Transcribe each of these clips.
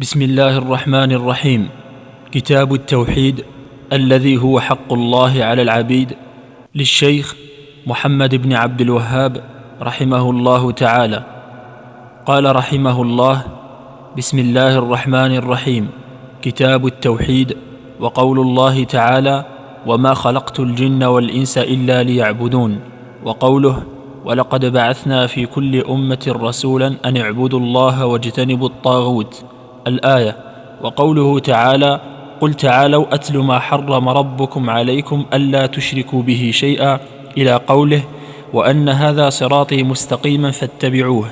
بسم الله الرحمن الرحيم. كتاب التوحيد الذي هو حق الله على العبيد، للشيخ محمد بن عبد الوهاب رحمه الله تعالى. قال رحمه الله: بسم الله الرحمن الرحيم. كتاب التوحيد. وقول الله تعالى: وما خلقت الجن والإنس إلا ليعبدون. وقوله: ولقد بعثنا في كل أمة رسولا أن اعبدوا الله واجتنبوا الطاغوت، الآية. وقوله تعالى: قل تعالوا أتل ما حرم ربكم عليكم ألا تشركوا به شيئا، إلى قوله: وأن هذا صراطي مستقيما فاتبعوه،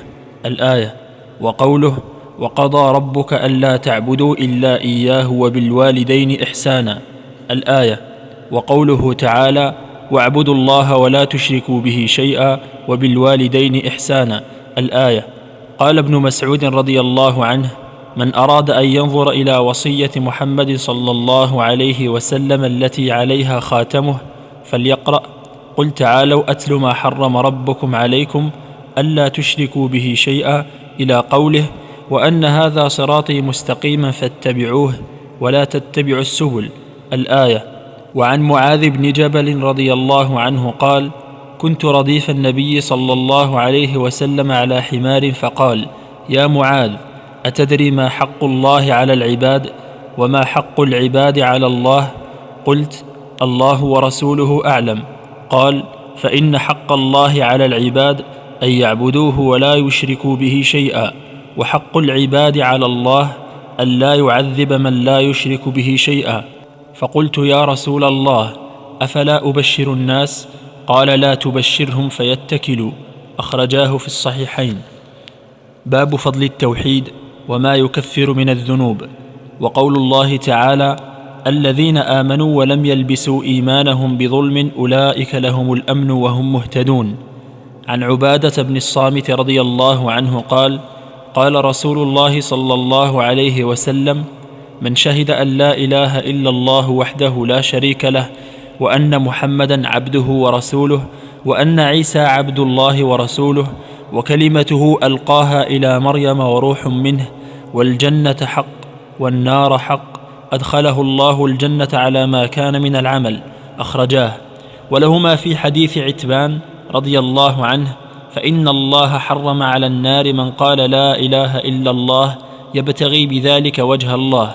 الآية. وقوله: وقضى ربك ألا تعبدوا إلا إياه وبالوالدين إحسانا، الآية. وقوله تعالى: واعبدوا الله ولا تشركوا به شيئا وبالوالدين إحسانا، الآية. قال ابن مسعود رضي الله عنه: من أراد أن ينظر إلى وصية محمد صلى الله عليه وسلم التي عليها خاتمه فليقرأ: قل تعالوا أتل ما حرم ربكم عليكم ألا تشركوا به شيئا، إلى قوله: وأن هذا صراطي مستقيما فاتبعوه ولا تتبعوا السبل، الآية. وعن معاذ بن جبل رضي الله عنه قال: كنت رديف النبي صلى الله عليه وسلم على حمار فقال: يا معاذ، أتدري ما حق الله على العباد وما حق العباد على الله؟ قلت: الله ورسوله أعلم. قال: فإن حق الله على العباد أن يعبدوه ولا يشركوا به شيئا، وحق العباد على الله أن لا يعذب من لا يشرك به شيئا. فقلت: يا رسول الله، أفلا أبشر الناس؟ قال: لا تبشرهم فيتكلوا. أخرجاه في الصحيحين. باب فضل التوحيد وما يكفر من الذنوب. وقول الله تعالى: الذين آمنوا ولم يلبسوا إيمانهم بظلم أولئك لهم الأمن وهم مهتدون. عن عبادة بن الصامت رضي الله عنه قال: قال رسول الله صلى الله عليه وسلم: من شهد أن لا إله إلا الله وحده لا شريك له، وأن محمدا عبده ورسوله، وأن عيسى عبد الله ورسوله، وكلمته ألقاها إلى مريم وروح منه، والجنة حق والنار حق، أدخله الله الجنة على ما كان من العمل. أخرجاه. ولهما في حديث عتبان رضي الله عنه: فإن الله حرم على النار من قال لا إله إلا الله يبتغي بذلك وجه الله.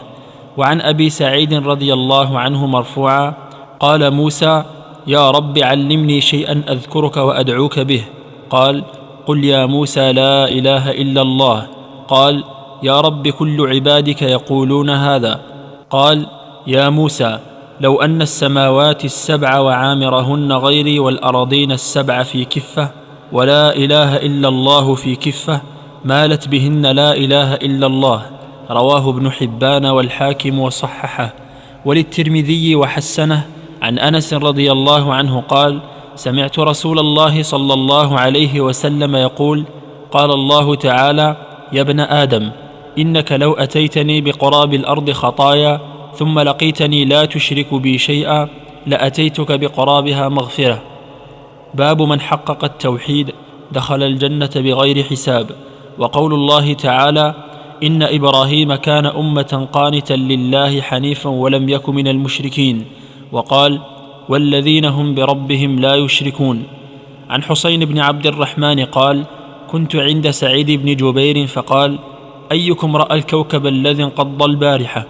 وعن أبي سعيد رضي الله عنه مرفوعا: قال موسى: يا رب علمني شيئا أذكرك وأدعوك به. قال: قل يا موسى لا إله إلا الله. قال: يا رب كل عبادك يقولون هذا. قال: يا موسى، لو أن السماوات السبع وعامرهن غيري والأراضين السبع في كفة ولا إله إلا الله في كفة مالت بهن لا إله إلا الله. رواه ابن حبان والحاكم وصححه. وللترمذي وحسنه. عن أنس رضي الله عنه قال: سمعت رسول الله صلى الله عليه وسلم يقول: قال الله تعالى: يا ابن آدم، إنك لو أتيتني بقراب الأرض خطايا ثم لقيتني لا تشرك بي شيئا لأتيتك بقرابها مغفرة. باب من حقق التوحيد دخل الجنة بغير حساب. وقول الله تعالى: إن إبراهيم كان أمة قانتا لله حنيفا ولم يك من المشركين. وقال: والذين هم بربهم لا يشركون. عن حسين بن عبد الرحمن قال: كنت عند سعيد بن جبير فقال: أيكم رأى الكوكب الذي انقض البارحة؟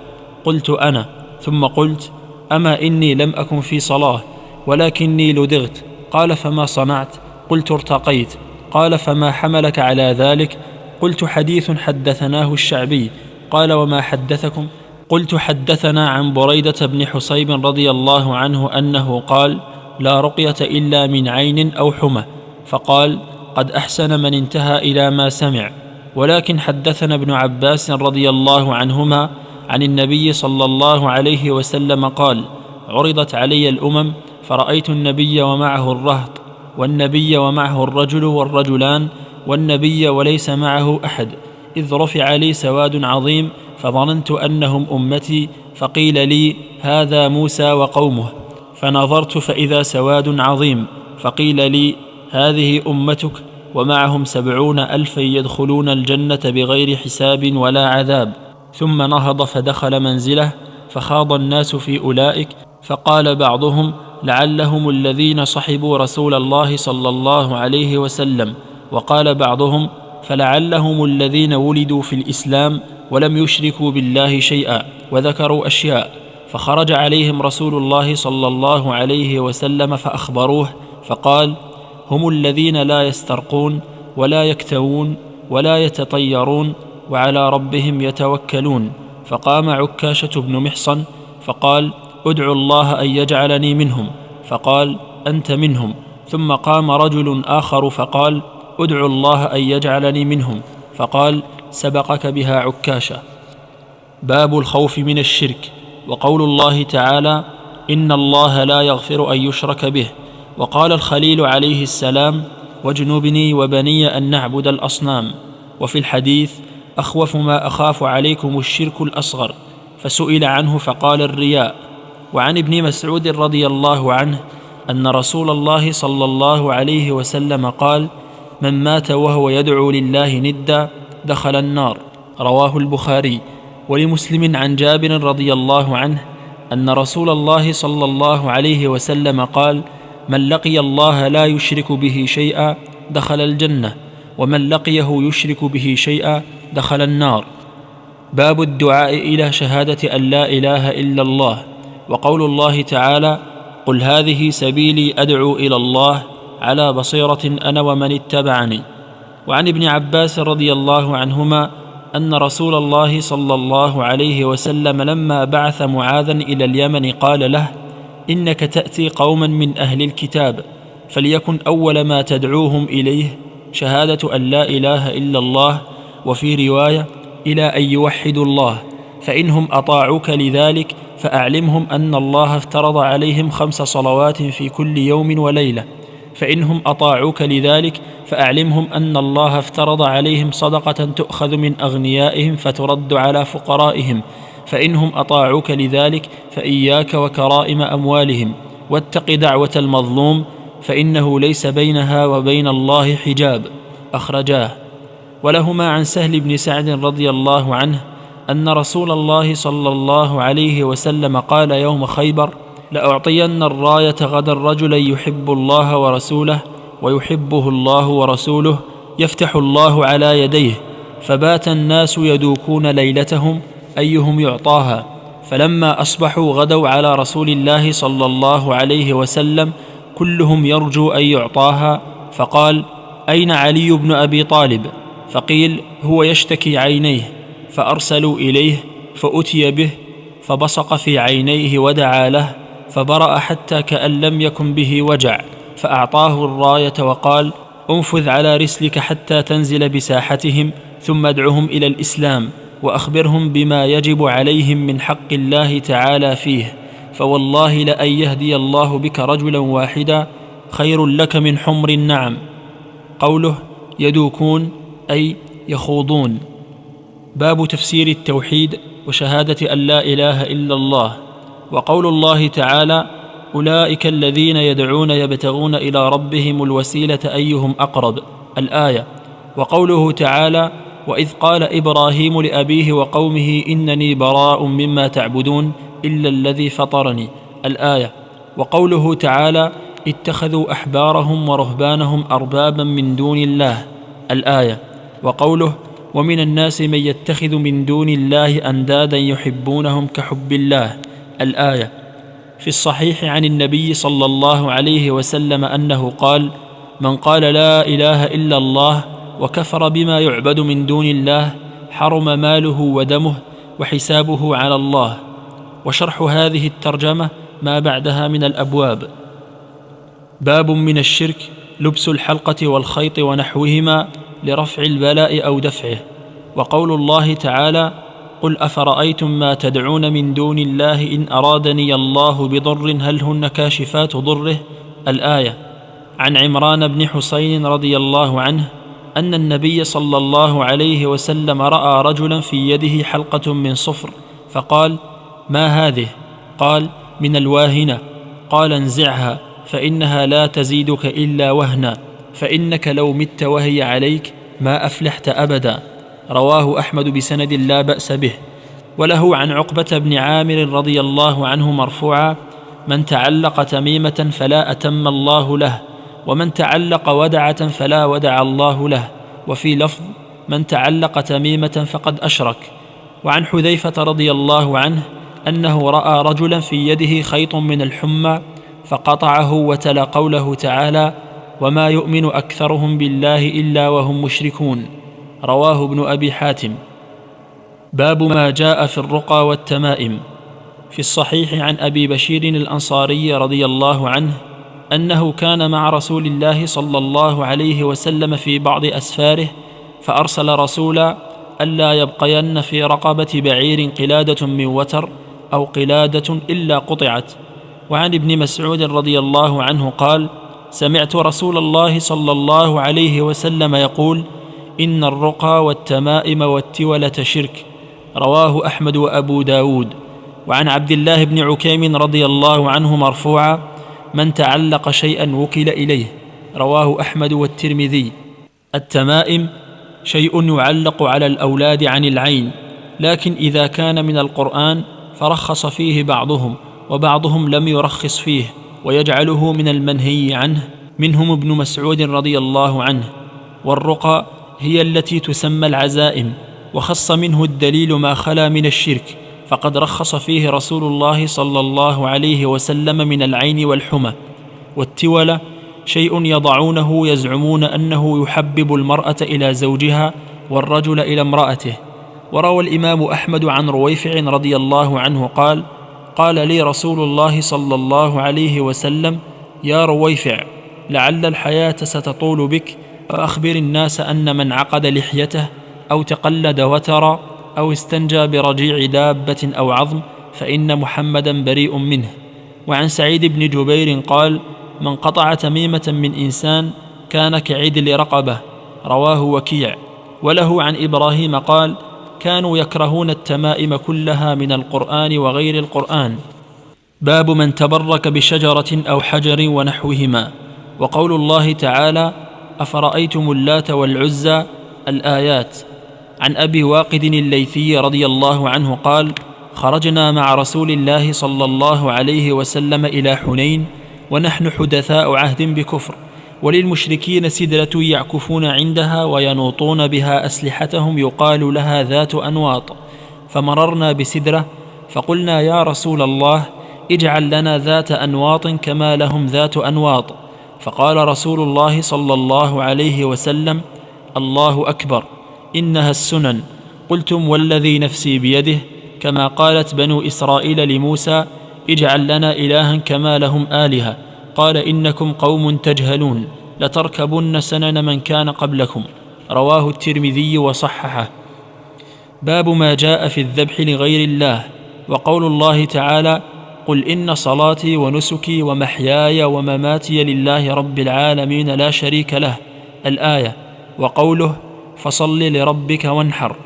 قلت: أنا. ثم قلت: أما إني لم أكن في صلاة ولكني لدغت. قال: فما صنعت؟ قلت: ارتقيت. قال: فما حملك على ذلك؟ قلت: حديث حدثناه الشعبي. قال: وما حدثكم؟ قلت: حدثنا عن بريدة بن حصيب رضي الله عنه أنه قال: لا رقية إلا من عين أو حمى. فقال: قد أحسن من انتهى إلى ما سمع. ولكن حدثنا ابن عباس رضي الله عنهما عن النبي صلى الله عليه وسلم قال: عرضت علي الأمم فرأيت النبي ومعه الرهط، والنبي ومعه الرجل والرجلان، والنبي وليس معه أحد، إذ رفع لي سواد عظيم فظننت أنهم أمتي، فقيل لي: هذا موسى وقومه. فنظرت فإذا سواد عظيم، فقيل لي: هذه أمتك ومعهم 70,000 يدخلون الجنة بغير حساب ولا عذاب. ثم نهض فدخل منزله، فخاض الناس في أولئك، فقال بعضهم: لعلهم الذين صحبوا رسول الله صلى الله عليه وسلم. وقال بعضهم: فلعلهم الذين ولدوا في الإسلام ولم يشركوا بالله شيئا، وذكروا أشياء. فخرج عليهم رسول الله صلى الله عليه وسلم فأخبروه، فقال: هم الذين لا يسترقون ولا يكتوون ولا يتطيرون وعلى ربهم يتوكلون. فقام عكاشة بن محصن فقال: ادعوا الله أن يجعلني منهم. فقال: أنت منهم. ثم قام رجل آخر فقال: ادعوا الله أن يجعلني منهم. فقال: سبقك بها عكاشة. باب الخوف من الشرك. وقول الله تعالى: إن الله لا يغفر أن يشرك به. وقال الخليل عليه السلام: واجنبني وبني أن نعبد الأصنام. وفي الحديث: أخوف ما أخاف عليكم الشرك الأصغر. فسئل عنه فقال: الرياء. وعن ابن مسعود رضي الله عنه أن رسول الله صلى الله عليه وسلم قال: من مات وهو يدعو لله ندا دخل النار. رواه البخاري. ولمسلم عن جابر رضي الله عنه أن رسول الله صلى الله عليه وسلم قال: من لقي الله لا يشرك به شيئا دخل الجنة، ومن لقيه يشرك به شيئا دخل النار. باب الدعاء إلى شهادة أن لا إله إلا الله. وقول الله تعالى: قل هذه سبيلي أدعو إلى الله على بصيرة أنا ومن اتبعني. وعن ابن عباس رضي الله عنهما أن رسول الله صلى الله عليه وسلم لما بعث معاذا إلى اليمن قال له: إنك تأتي قوما من أهل الكتاب، فليكن أول ما تدعوهم إليه شهادة أن لا إله إلا الله، وفي رواية: إلى أن يوحدوا الله، فإنهم أطاعوك لذلك فأعلمهم أن الله افترض عليهم 5 صلوات في كل يوم وليلة، فإنهم أطاعوك لذلك فأعلمهم أن الله افترض عليهم صدقة تؤخذ من أغنيائهم فترد على فقرائهم، فإنهم أطاعوك لذلك فإياك وكرائم أموالهم، واتق دعوة المظلوم فإنه ليس بينها وبين الله حجاب. أخرجاه. ولهما عن سهل بن سعد رضي الله عنه أن رسول الله صلى الله عليه وسلم قال يوم خيبر: لأعطين الراية غدا رجلا يحب الله ورسوله ويحبه الله ورسوله، يفتح الله على يديه. فبات الناس يدوكون ليلتهم أيهم يعطاها، فلما أصبحوا غدوا على رسول الله صلى الله عليه وسلم كلهم يرجو أن يعطاها، فقال: أين علي بن أبي طالب؟ فقيل: هو يشتكي عينيه. فأرسلوا إليه فأتي به، فبصق في عينيه ودعا له، فبرأ حتى كأن لم يكن به وجع، فأعطاه الراية وقال: انفذ على رسلك حتى تنزل بساحتهم، ثم ادعهم إلى الإسلام، وأخبرهم بما يجب عليهم من حق الله تعالى فيه، فوالله لأن يهدي الله بك رجلا واحدا خير لك من حمر النعم. قوله يدوكون أي يخوضون. باب تفسير التوحيد وشهادة أن لا إله إلا الله. وقول الله تعالى: أولئك الذين يدعون يبتغون إلى ربهم الوسيلة أيهم أقرب. الآية. وقوله تعالى: وإذ قال إبراهيم لأبيه وقومه إنني براء مما تعبدون إلا الذي فطرني. الآية. وقوله تعالى: اتخذوا أحبارهم ورهبانهم أربابا من دون الله. الآية. وقوله: ومن الناس من يتخذ من دون الله أندادا يحبونهم كحب الله. الآية. في الصحيح عن النبي صلى الله عليه وسلم أنه قال: من قال لا إله إلا الله وكفر بما يعبد من دون الله حرم ماله ودمه وحسابه على الله. وشرح هذه الترجمة ما بعدها من الأبواب. باب من الشرك لبس الحلقة والخيط ونحوهما لرفع البلاء أو دفعه. وقول الله تعالى: قل أفرأيتم ما تدعون من دون الله إن أرادني الله بضر هل هن كاشفات ضره. الآية. عن عمران بن حسين رضي الله عنه أن النبي صلى الله عليه وسلم رأى رجلا في يده حلقة من صفر، فقال: ما هذه؟ قال: من الواهنة. قال: انزعها فإنها لا تزيدك إلا وهنا، فإنك لو مت وهي عليك ما أفلحت أبدا. رواه أحمد بسند لا بأس به. وله عن عقبة بن عامر رضي الله عنه مرفوعا: من تعلق تميمة فلا أتم الله له، ومن تعلق ودعة فلا ودع الله له. وفي لفظ: من تعلق تميمة فقد أشرك. وعن حذيفة رضي الله عنه أنه رأى رجلا في يده خيط من الحمى فقطعه وتلا قوله تعالى: وما يؤمن أكثرهم بالله إلا وهم مشركون. رواه ابن أبي حاتم. باب ما جاء في الرقى والتمائم. في الصحيح عن أبي بشير الأنصاري رضي الله عنه أنه كان مع رسول الله صلى الله عليه وسلم في بعض أسفاره، فأرسل رسولا ألا يبقين في رقبة بعير قلادة من وتر أو قلادة إلا قطعت. وعن ابن مسعود رضي الله عنه قال: سمعت رسول الله صلى الله عليه وسلم يقول: إن الرقى والتمائم والتولة شرك. رواه أحمد وأبو داود. وعن عبد الله بن عكيم رضي الله عنه مرفوعا: من تعلق شيئا وكل إليه. رواه أحمد والترمذي. التمائم شيء يعلق على الأولاد عن العين، لكن إذا كان من القرآن فرخص فيه بعضهم، وبعضهم لم يرخص فيه ويجعله من المنهي عنه، منهم ابن مسعود رضي الله عنه. والرقى هي التي تسمى العزائم، وخص منه الدليل ما خلا من الشرك، فقد رخص فيه رسول الله صلى الله عليه وسلم من العين والحمى. والتولة شيء يضعونه يزعمون أنه يحبب المرأة إلى زوجها والرجل إلى امرأته. وروى الإمام أحمد عن رويفع رضي الله عنه قال: قال لي رسول الله صلى الله عليه وسلم: يا رويفع، لعل الحياة ستطول بك، فأخبر الناس أن من عقد لحيته أو تقلد وترا أو استنجى برجيع دابة أو عظم فإن محمدا بريء منه. وعن سعيد بن جبير قال: من قطع تميمة من إنسان كان كعدل رقبة. رواه وكيع. وله عن إبراهيم قال: كانوا يكرهون التمائم كلها من القرآن وغير القرآن. باب من تبرك بشجرة أو حجر ونحوهما. وقول الله تعالى: أفرأيتم اللات والعزى، الآيات. عن أبي واقد الليثي رضي الله عنه قال: خرجنا مع رسول الله صلى الله عليه وسلم إلى حنين ونحن حدثاء عهد بكفر، وللمشركين سدرة يعكفون عندها وينوطون بها أسلحتهم يقال لها ذات أنواط، فمررنا بسدرة فقلنا: يا رسول الله، اجعل لنا ذات أنواط كما لهم ذات أنواط. فقال رسول الله صلى الله عليه وسلم: الله أكبر، إنها السنن. قلتم: والذي نفسي بيده، كما قالت بنو إسرائيل لموسى: اجعل لنا إلها كما لهم آلهة. قال: إنكم قوم تجهلون، لتركبن سنن من كان قبلكم. رواه الترمذي وصححه. باب ما جاء في الذبح لغير الله. وقول الله تعالى: قل إن صلاتي ونسكي ومحياي ومماتي لله رب العالمين لا شريك له، الآية. وقوله: فصل لربك وانحر.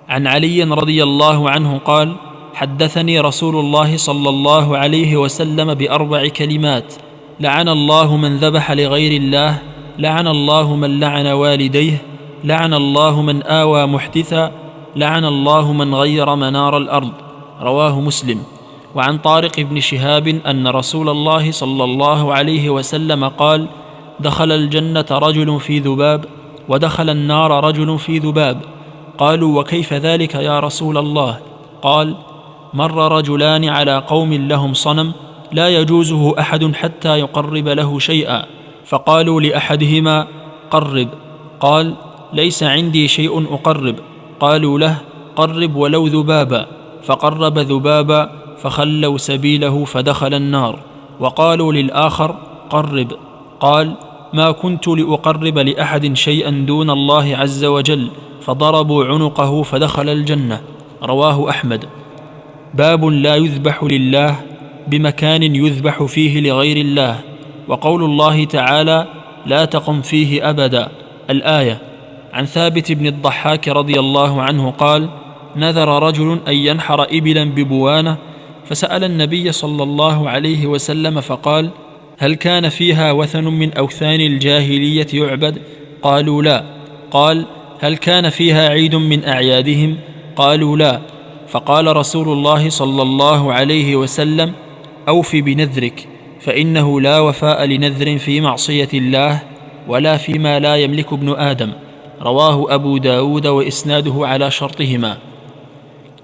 عن علي رضي الله عنه قال: حدثني رسول الله صلى الله عليه وسلم ب4 كلمات: لعن الله من ذبح لغير الله، لعن الله من لعن والديه، لعن الله من آوى محدثا، لعن الله من غير منار الأرض. رواه مسلم. وعن طارق بن شهاب أن رسول الله صلى الله عليه وسلم قال: دخل الجنة رجل في ذباب، ودخل النار رجل في ذباب. قالوا: وكيف ذلك يا رسول الله؟ قال: مر رجلان على قوم لهم صنم لا يجوزه أحد حتى يقرب له شيئا، فقالوا لأحدهما: قرب. قال: ليس عندي شيء أقرب. قالوا له: قرب ولو ذبابا. فقرب ذبابا، فخلوا سبيله فدخل النار. وقالوا للآخر: قرب. قال: ما كنت لأقرب لأحد شيئا دون الله عز وجل، فضربوا عنقه فدخل الجنة. رواه أحمد. باب لا يذبح لله بمكان يذبح فيه لغير الله. وقول الله تعالى: لا تقم فيه أبدا، الآية. عن ثابت بن الضحاك رضي الله عنه قال: نذر رجل أن ينحر إبلا ببوانة، فسأل النبي صلى الله عليه وسلم فقال: هل كان فيها وثن من أوثان الجاهلية يعبد؟ قالوا لا. قال: هل كان فيها عيد من أعيادهم؟ قالوا لا. فقال رسول الله صلى الله عليه وسلم: أوف بنذرك، فإنه لا وفاء لنذر في معصية الله ولا فيما لا يملك ابن آدم. رواه أبو داود وإسناده على شرطهما.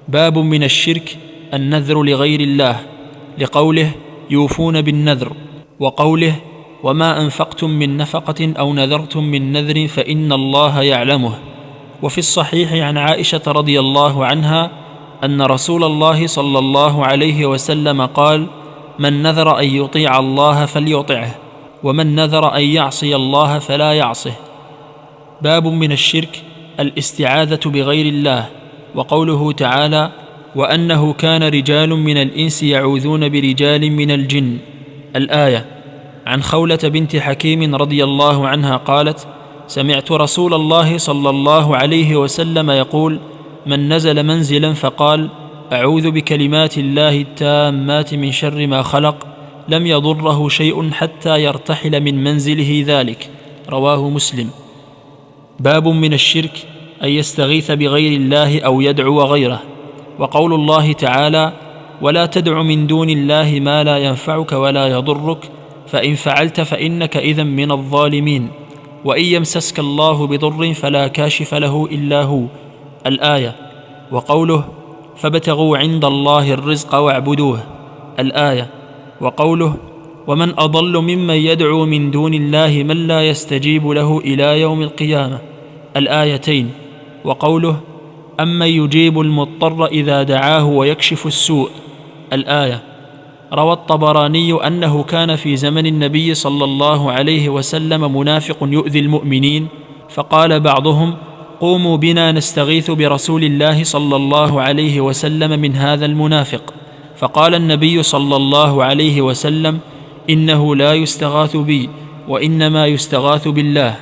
باب من الشرك النذر لغير الله، لقوله: يوفون بالنذر، وقوله: وما أنفقتم من نفقة أو نذرتم من نذر فإن الله يعلمه. وفي الصحيح عن عائشة رضي الله عنها أن رسول الله صلى الله عليه وسلم قال: من نذر أن يطيع الله فليطعه، ومن نذر أن يعصي الله فلا يعصه. باب من الشرك الاستعاذة بغير الله، وقوله تعالى: وأنه كان رجال من الإنس يعوذون برجال من الجن، الآية. عن خولة بنت حكيم رضي الله عنها قالت: سمعت رسول الله صلى الله عليه وسلم يقول: من نزل منزلا فقال: أعوذ بكلمات الله التامات من شر ما خلق، لم يضره شيء حتى يرتحل من منزله ذلك. رواه مسلم. باب من الشرك أن يستغيث بغير الله أو يدعو غيره، وقول الله تعالى: ولا تدع من دون الله ما لا ينفعك ولا يضرك، فإن فعلت فإنك إذا من الظالمين، وإن يمسسك الله بضر فلا كاشف له إلا هو، الآية. وقوله: فابتغوا عند الله الرزق واعبدوه، الآية. وقوله: ومن أضل ممن يدعو من دون الله من لا يستجيب له إلى يوم القيامة، الآيتين. وقوله: أمن يجيب المضطر إذا دعاه ويكشف السوء، الآية. روى الطبراني أنه كان في زمن النبي صلى الله عليه وسلم منافق يؤذي المؤمنين، فقال بعضهم: قوموا بنا نستغيث برسول الله صلى الله عليه وسلم من هذا المنافق. فقال النبي صلى الله عليه وسلم: إنه لا يستغاث بي، وإنما يستغاث بالله.